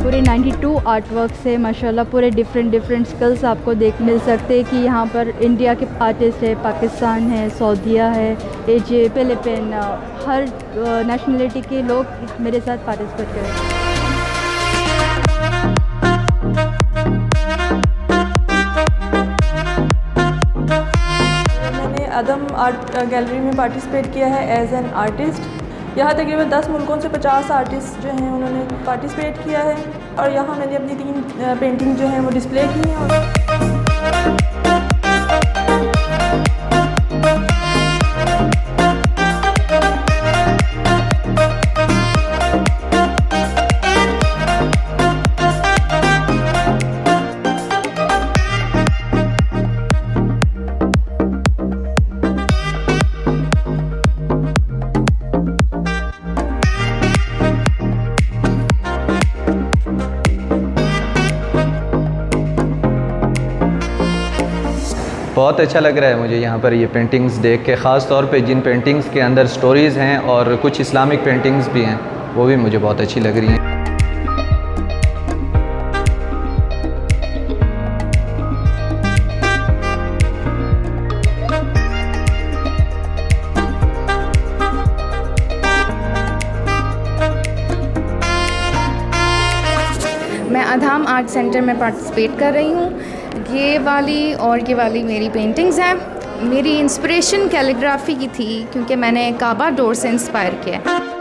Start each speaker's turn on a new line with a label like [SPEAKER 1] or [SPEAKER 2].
[SPEAKER 1] पूरे 92 art work से माशाल्लाह पूरे डिफरेंट स्किल्स आपको मिल सकते हैं कि यहाँ पर इंडिया के आर्टिस्ट है, पाकिस्तान है, सऊदीया है, एजे, फिलिपिन, हर नेशनलिटी के लोग मेरे साथ पार्टिसिपेट करें।
[SPEAKER 2] अदम आर्ट गैलरी में पार्टिसिपेट किया है एज एन आर्टिस्ट। यहाँ तकरीबन 10 मुल्कों से 50 आर्टिस्ट जो हैं उन्होंने पार्टिसिपेट किया है और यहाँ मैंने अपनी 3 पेंटिंग जो हैं वो डिस्प्ले की हैं।
[SPEAKER 3] बहुत अच्छा लग रहा है मुझे यहाँ पर ये पेंटिंग्स देख के, ख़ास तौर पे जिन पेंटिंग्स के अंदर स्टोरीज़ हैं और कुछ इस्लामिक पेंटिंग्स भी हैं, वो भी मुझे बहुत अच्छी लग रही हैं।
[SPEAKER 4] मैं अधाम आर्ट सेंटर में पार्टिसिपेट कर रही हूँ। ये वाली मेरी पेंटिंग्स हैं। मेरी इंस्पिरेशन कैलीग्राफी की थी क्योंकि मैंने काबा डोर से इंस्पायर किया है।